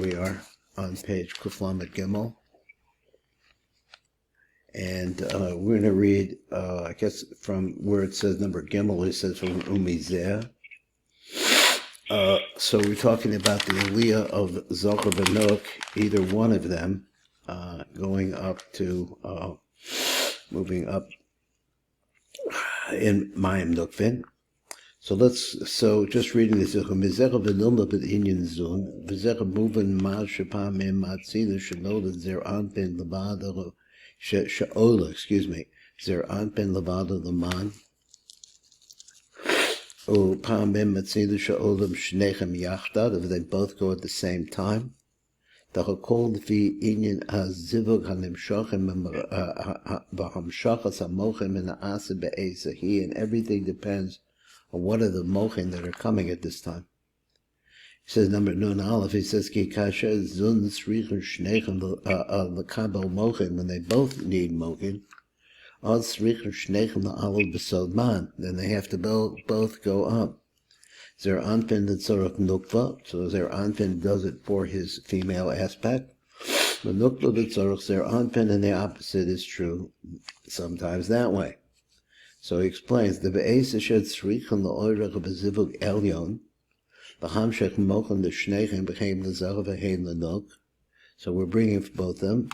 we are on page Kuflamet Gimel. And we're going to read, I guess, from where it says number Gimel, it says from Umizeh. So we're talking about the Aliyah of Hakavanot, either one of them, going up to, moving up in Mayim Nukvin. So just reading this, Mizera v'nilma b'inyan zun, v'zera movin ma shapa me matzina shenoda zer'an ben levada she'ola, zer'an ben levada leman, o pam ben matzina she'olam shnechem yachda, if they both go at the same time. D'chakol v'fi inyan ha'zivug ha'nimshochem v'hamshachas ha'mochem and ha'asa be'esahi, and everything depends on what are the mochin that are coming at this time. He says, number Nun Aleph, he says, Ki kasha zun srichun shnechem l'kabel mochin, when they both need mochin, od srichun shnechem l'alol b'sod man, then they have to both go up. Zer anpin l'tzorach nukva, so Zer anpin does it for his female aspect. But nukva l'tzorach Zer anpin, and the opposite is true sometimes that way. So he explains, the be'ez eshed tzrichen la'oirech b'zivug elyon, v'hamshech mochen l'shnechem b'chein l'zara v'chein l'nuk. So we're bringing for both them.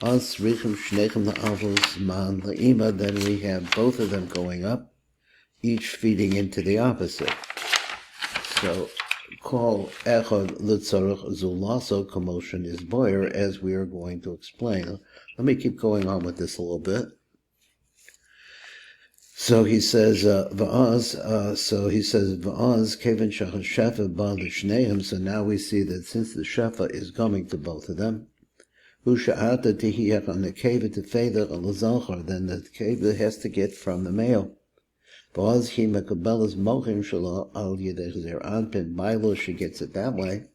On tzrichen shnechem la'avos man la'ima, then we have both of them going up, each feeding into the opposite. So, call echad l'tzorach zulaso commotion is boyer, as we are going to explain. Let me keep going on with this a little bit. So he says, Va'az, Kevin Shachar Shefa Ba L'Shneim, so now we see that since the Shefa is coming to both of them, Hu Sha'ata Tihiyach on the Keva to Feder on L'Zalchar, then the Keva has to get from the male. Va'az Hi Mekabelas Mochim Shalom Al Yedech Zer Anpin, Milo, she gets it that way.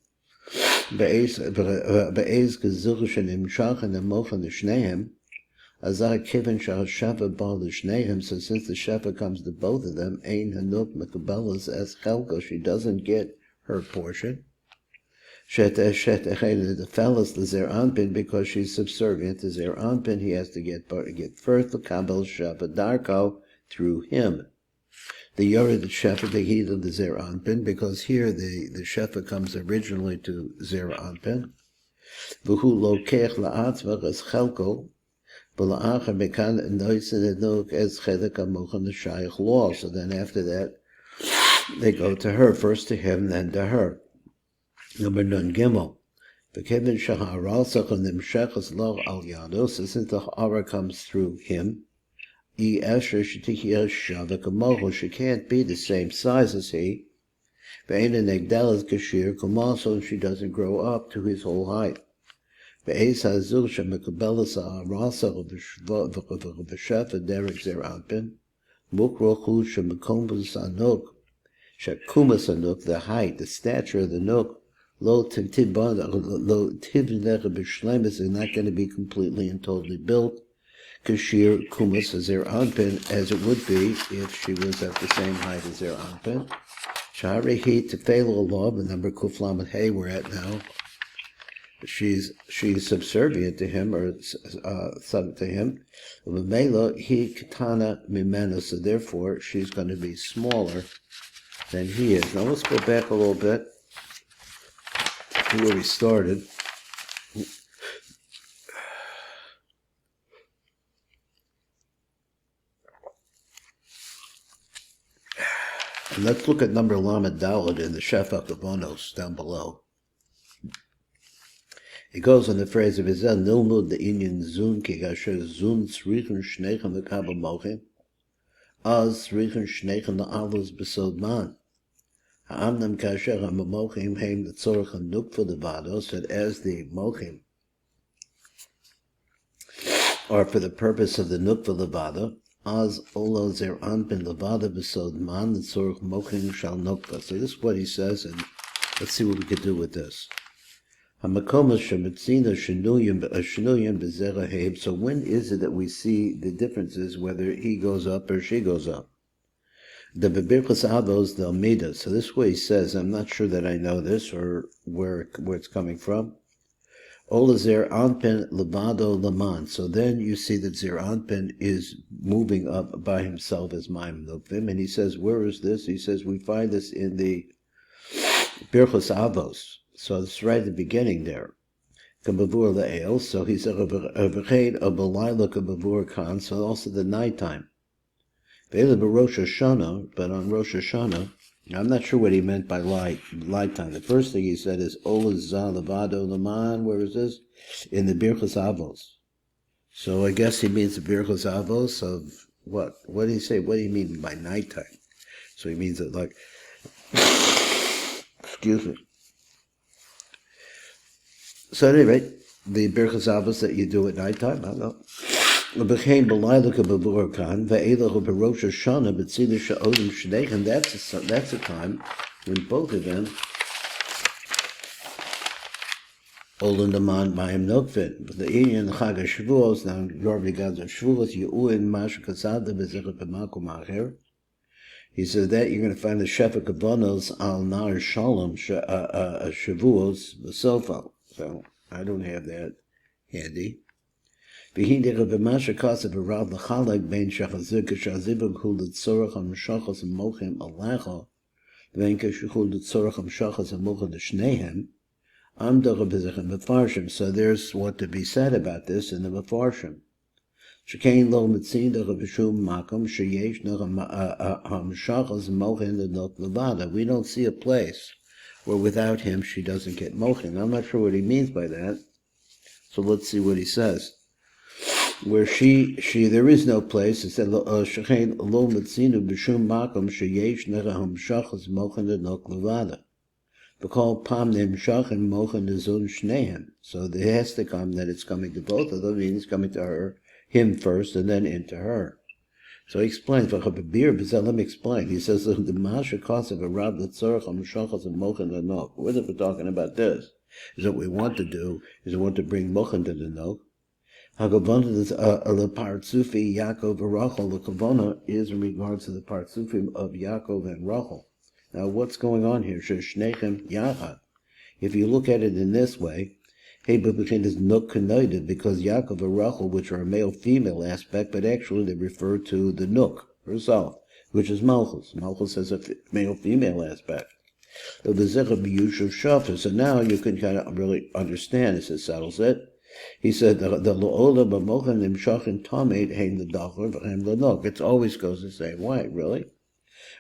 Be'ez Gezuch Shenim Shachan and Mochan L'Shneim, Azar Kevin Shah Shafa Bal L'Shneim, so since the Shafa comes to both of them, Ein Hanuk Mekabelas as Chelko, she doesn't get her portion. Shet the fellas L'Zer Anpin, because she's subservient to Zer Anpin, he has to get first the Kabbalah Shafa Darko through him. The Yored Shafa the heat of the Zer Anpin, because here the Shafa comes originally to Zer Anpin. V'hu Lokech La'atzvach as Chelko, so then after that, they go to her, first to him, then to her. Number Nun Gimel. So since the Hara comes through him, she can't be the same size as he. And she doesn't grow up to his whole height. Be'ez hazur shemekabelas ha'arasa v'shefa derek zer anpin, mukrochu shemekombus anuk, shekumas anuk, the height, the stature of the nuk, lo tivnecha b'shlemis, is not going to be completely and totally built, kashir kumas zer anpin, as it would be if she was at the same height as zer anpin. Shari he tefelo law, the number kuflamet hey we're at now. She's subservient to him, or sub to him. V'meila he katana mimena, so therefore she's going to be smaller than he is. Now let's go back a little bit to where we started. And let's look at number Lamed Daled in the Hakavanot down below. It goes on the phrase of Izah Nilmud the Inyan Zun ki gasher Zun Srichun Shnechem v'Kabel Mochin Az Srichun Shnechem la'alos b'sod man Ha'amnam kasher ha'mochim heim l'tzorach ha'nukva levados, that as the mochim are for the purpose of the nukva levada, Az Olo Zer Anpin levada b'sod man l'tzorach mochim shal nukva. So this is what he says, and let's see what we could do with this. So when is it that we see the differences, whether he goes up or she goes up? the Bebirchas Avos del Mida. So this way he says, I'm not sure that I know this or where it's coming from. Ola Zer Anpen Levado Laman. So then you see that Zer Anpen is moving up by himself as Maim Nukvim. And he says, where is this? He says, we find this in the Birchas Avos. So it's right at the beginning there. Kabavur Le'el. So he said, so also the nighttime. But on Rosh Hashanah, I'm not sure what he meant by light time. The first thing he said is Ola Za Levado Laman. Where is this? In the Birchas Avos. So I guess he means the Birchas Avos of what? What did he say? What do you mean by nighttime? So he means that like, excuse me. So at any rate, the Birchas Avos that you do at nighttime, I don't know. And that's a time when both of them Olin Daman Mayim Nokvin. The Indian Chag Shavuos, now Yorbi Gads of Shavuos, Yu'in Mash Kasada Bezechat B'Makom Acher. He says that you're going to find the Shefa Kavanos al Nar Shalom Shavuos V'Sofa. So I don't have that handy. V'hindei B'Masha Kasav Arav L'Chalak Bein Shachazir K'Shazibuk Hu L'Tzorach HaMshachas HaMochim Alecha V'en K'Shachul L'Tzorach HaMshachas HaMochim L'Shneihem Amdach B'Zechem Mefarshim. So there's what to be said about this in the Mefarshim. Shekain Lo Mitzin Dach B'Shum Makom Sheyesh Nach HaMshachas Mochim L'Nok Levada. We don't see a place where without him she doesn't get Mochim. I'm not sure what he means by that. So let's see what he says. Where there is no place. It said, Shechein lo metzinu b'shum makom sheyesh nera hamshachas mochen lenok levada. Because pam nemshachim mochen lezun shnehem. So there has to come that it's coming to both of them. I mean, it's coming to him first, and then into her. So he explains. Let me explain. He says, the masha kasav arab letzorach hamshachas mochen lenok. What if we're talking about this? Is what we want to do is we want to bring mochen to the nok. Hakavanot is the partzufi Yaakov and Rachel. The Hakavanot is in regards to the partzufi of Yaakov and Rachel. Now, what's going on here? Sheshnechem Yachad. If you look at it in this way, Hebrew is nuk connected because Yaakov and Rachel, which are a male-female aspect, but actually they refer to the nuk herself, which is Malchus. Malchus has a male-female aspect. So now you can kind of really understand as it settles it. He said the lo'ola b'mochen nimshachin tamid hein l'dacher v'hem l'nok. It always goes the same way, really.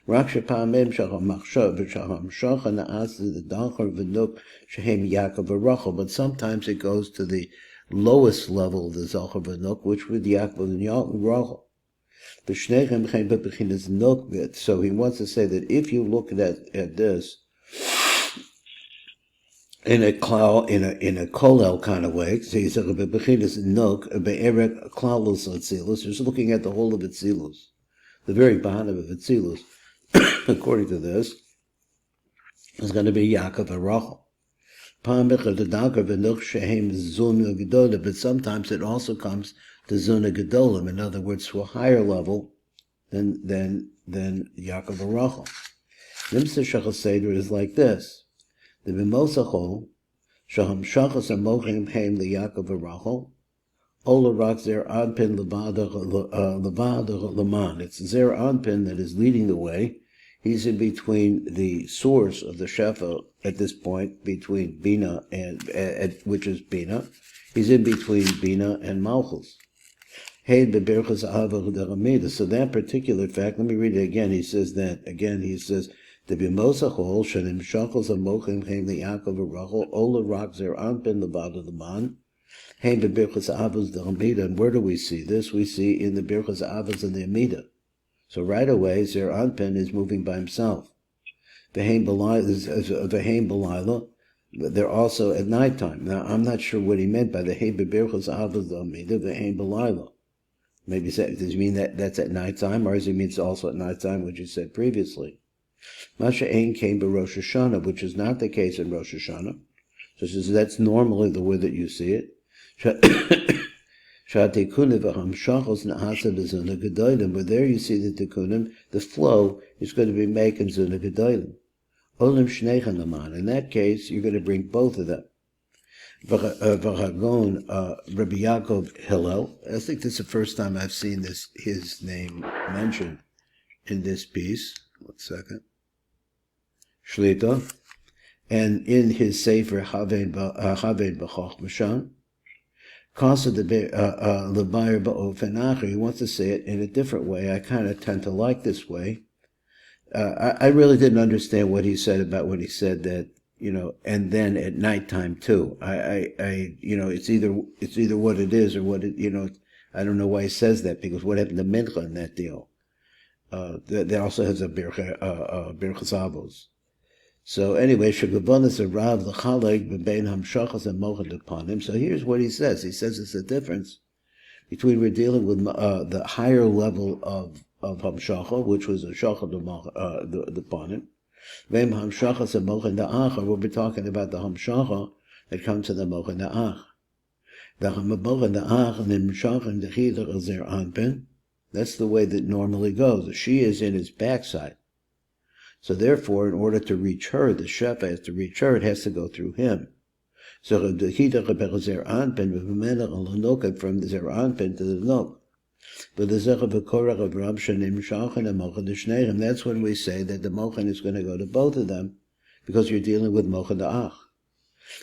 Rak shepamim shacham machshav v'shacham shachan na'as the dacher v'nok shehem Yaakov v'Rachel. But sometimes it goes to the lowest level of the dacher v'nok, which with Yaakov and Rachel. V'shnechem chen b'bechinas nok v'it. So he wants to say that if you look at this in a kolel kind of way, so he said bechinas nok be'erek klalus atzilus. Just looking at the whole of Atzilus, the very bottom of Atzilus, according to this, is going to be Yaakov and Rachel. But sometimes it also comes to Zuna Gedolim. In other words, to a higher level than Yaakov and Rachel. Nimsa Shachas Seder is like this. The Bimosachol, Shaham Shachas Amochim Haim the Yaakov and Rachel, Ola Rak Zer Anpin Levada Laman. It's Zer Anpin that is leading the way. He's in between the source of the Shefa at this point, between Bina and which is Bina. He's in between Bina and Malchus. So that particular fact, let me read it again. He says that again. He says the bimosachol shanim shachos amochim heim li'Yaakov v'Rachel ola rak zer anpin levada leman heim bebirchas avos the Amida. And where do we see this? We see in the birchas avos and the Amida. So right away, zer anpin is moving by himself. V'heim b'layla. They're also at nighttime. Now I'm not sure what he meant by the heim bebirchas avos the Amida v'heim b'layla. Maybe does he mean that's at nighttime, or does he mean it's also at nighttime, which you said previously? Masha Ein came by Rosh Hashanah, which is not the case in Rosh Hashanah. So that's normally the way that you see it. Shatikunim v'hamshachos na'asa b'zuna gedolim. But there you see the tikunim, the flow is going to be making zuna gedolim. Olim shneichen laman. In that case, you're going to bring both of them. V'chagon Rabbi Yaakov Hillel. I think this is the first time I've seen his name mentioned in this piece. 1 second. Shlita. And in his Sefer Haved B'choch B'shan, Kasa the Lebayer Ba'ofen Acher, he wants to say it in a different way. I kind of tend to like this way. I really didn't understand what he said about when he said that, and then at nighttime too. It's either what it is or what it, I don't know why he says that, because what happened to Mincha in that deal? That also has a Birchas Avos. So anyway, Shagabonis a Rav l'chaleg b'bein hamshachas and mochad upon him. So here's what he says. He says it's a difference between we're dealing with the higher level of hamshacha, which was a shachad upon him. V'em hamshachas and mochad da'ach, we'll be talking about the hamshacha that comes to the mochad da'ach. The mochad da'ach and the hamshacha and the chidach of their anpen. That's the way that normally goes. She is in his backside. So therefore, in order to reach her, the shefa has to reach her, it has to go through him. So the hidach zer anpen from the zer anpen to the nok. But the zecha v'korach of Rab Shanim Shachan and Mochad Shneirim, that's when we say that the mochan is going to go to both of them, because you're dealing with mochad ach.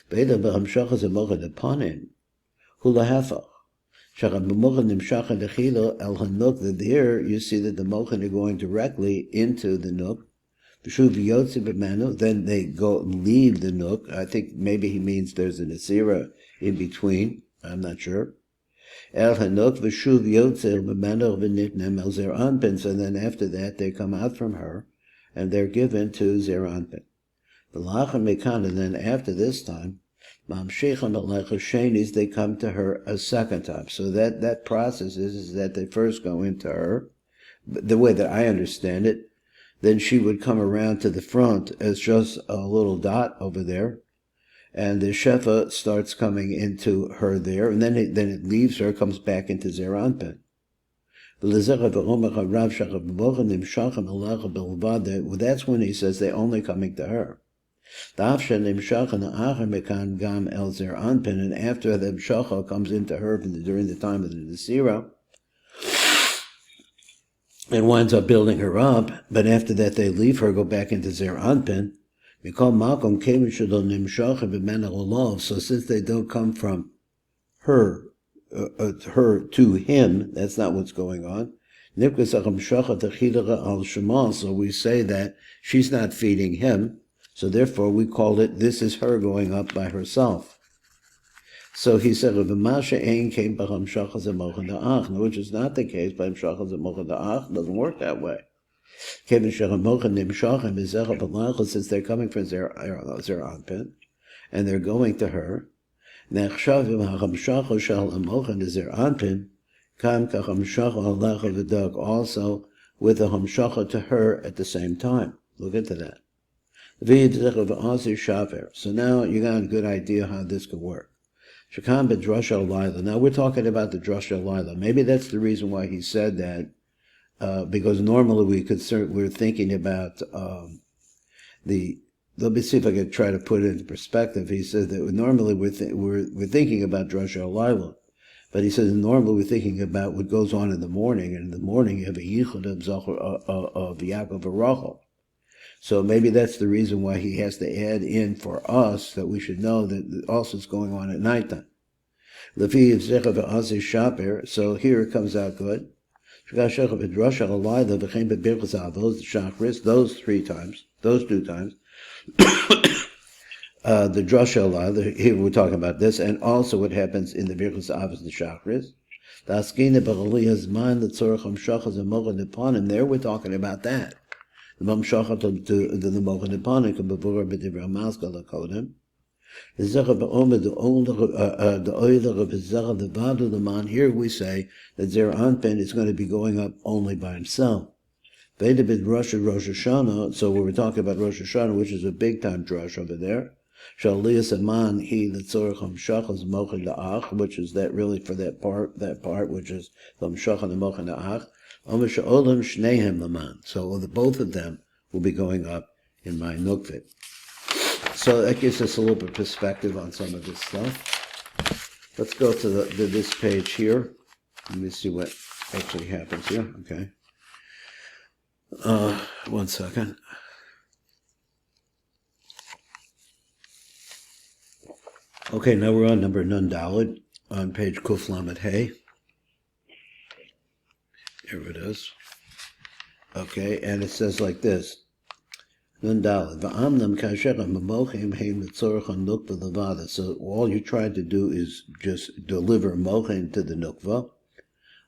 Beda b'hamshachas a mochad upon him, hula hafach. Shachan b'mochad nimshachan dechila el hanuk, that there you see that the mochan are going directly into the nuk. Then they leave the nook. I think maybe he means there's an asira in between. I'm not sure. And then after that they come out from her and they're given to Zeranpin. And then after this time, they come to her a second time. So that process is that they first go into her, the way that I understand it. Then she would come around to the front as just a little dot over there, and the shefa starts coming into her there, and then it leaves her, comes back into Zeranpin. That's when he says they're only coming to her. And after the Mshacha comes into her during the time of the Nesira, and winds up building her up, but after that they leave her, go back into Zer Anpin. So since they don't come from her to him, that's not what's going on. So we say that she's not feeding him, so therefore we call it, this is her going up by herself. So he said, which is not the case by Hamshachas Mochad Da'ach, doesn't work that way. Since they're coming from Zer Anpin, and they're going to her, also with the Hamshacha to her at the same time. Look into that. So now you got a good idea how this could work. Now we're talking about the drusha lila. Maybe that's the reason why he said that, because normally we're thinking about let me see if I can try to put it into perspective. He says that normally we're thinking about drusha lila, but he says normally we're thinking about what goes on in the morning, and in the morning you have a yichud of Yaakov Rachel. So maybe that's the reason why he has to add in for us that we should know that also it's going on at nighttime. So here it comes out good. Those 3 times, those 2 times. The drusha, here we're talking about this, and also what happens in the Birchas Avos and Shachris. There we're talking about that. The Mamshacha to the Mochad upon it, Kabbalah b'divrei Maskal Kodim. The Zecha b'Omer, the Oiler of his Zecha, the Vadu, the Man. Here we say that Zer Anpin is going to be going up only by himself. Veda b'd Rosh Hashanah, so when we're talking about Rosh Hashanah, which is a big time drush over there, Shaliyas aman he letzorach hamshachas mochen la'ach, which is that really for that part, which is hamshach and mochen la'ach. Omer she'olam shnehem laman. So both of them will be going up in my nukvit. So that gives us a little bit of perspective on some of this stuff. Let's go to this page here. Let me see what actually happens here. Okay. 1 second. Okay, now we're on number Nun Daled on page Kuf Lamed Hey. Here it is. Okay, and it says like this. Nun Daled. V'amnam kasher ha'mochim heim letzorach hanukva levada. So all you're trying to do is just deliver mochen to the nukva.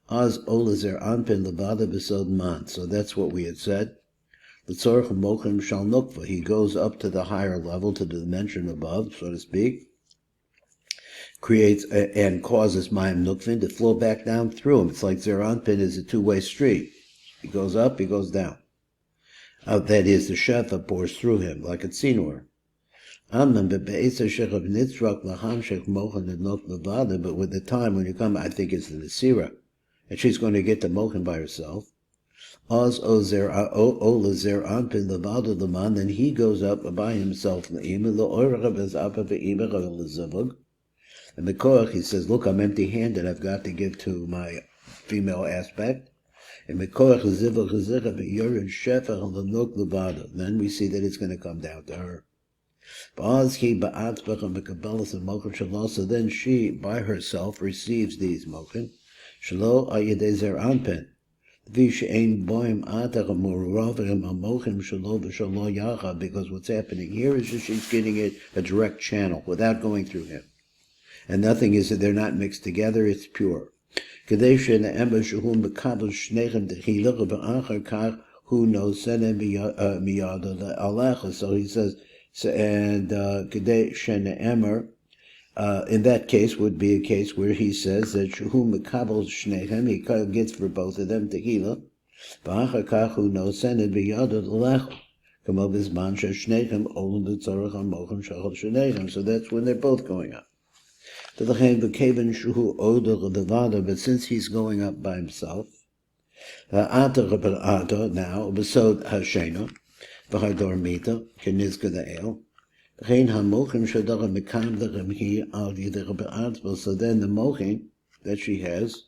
Az olazer anpin levada b'sod man. So that's what we had said. Letzorach mochen shal nukva. He goes up to the higher level, to the dimension above, so to speak. Creates and causes Mayim Nukvin to flow back down through him. It's like Zeranpin is a two-way street. He goes up, he goes down. That is, the Shefa pours through him, like a tzinor. But with the time when you come, I think it's the Nesira, and she's going to get the Mochen by herself. Then he goes up by himself. And the Koach, he says, look, I'm empty-handed. I've got to give to my female aspect. And the Koach, then we see that it's going to come down to her. So then she, by herself, receives these mochen. Because what's happening here is that she's getting it a direct channel without going through him. And nothing is that they're not mixed together, it's pure. So he says, in that case would be a case where he says that he gets for both of them tehillah. So that's when they're both going up. But since he's going up by himself, now, besod hashena, v'hador mita, kenizka da'el, so then the mochin that she has,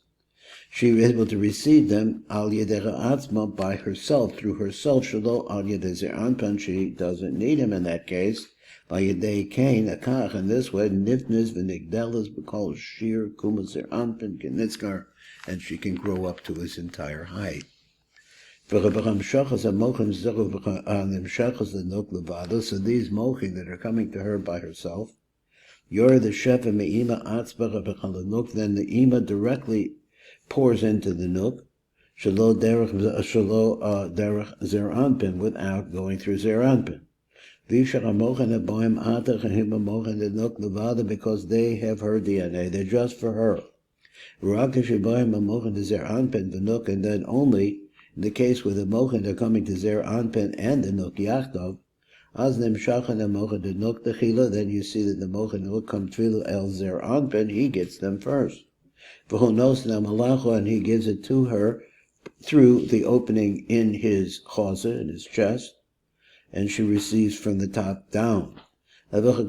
she was able to receive them al yedera atzma by herself, through herself. Shelo al yedei anpan, she doesn't need him in that case. By yedei kain akach, in this way, nifnes v'nigdelas b'kol shir kumazer anpan kenitzkar, and she can grow up to his entire height. So these mochin that are coming to her by herself, you're the shefa me'ima atzbach b'chalanook, then the ima directly pours into the nook, shelo derech zeranpin, without going through zeranpin. Because they have her DNA, they're just for her. And then only in the case where the mochin are coming to zer anpin and the nook yachtov, then you see that the mochin will come tfilu el zer anpin, he gets them first. And he gives it to her through the opening in his chazah, in his chest, and she receives from the top down. But when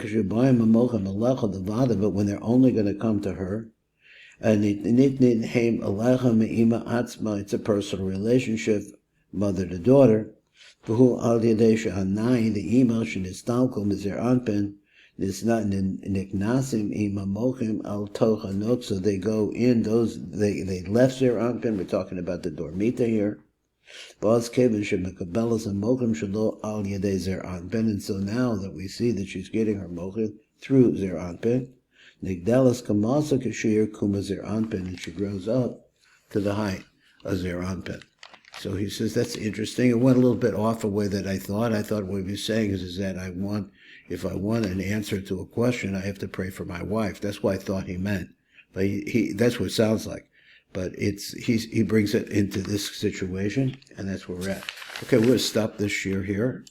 they're only going to come to her, it's a personal relationship, mother to daughter. It's not niknasim ima mochim al tochanot, so they go in those, they left their anpin. We're talking about the dormita here. And so now that we see that she's getting her mochim through zer anpin, nigdalas kamasa kashir kuma zer anpin, and she grows up to the height of zer anpin. So he says that's interesting. It went a little bit off the way that I thought. I thought what he was saying is that if I want an answer to a question, I have to pray for my wife. That's what I thought he meant. But that's what it sounds like. But he brings it into this situation, and that's where we're at. Okay, we're going to stop this year here.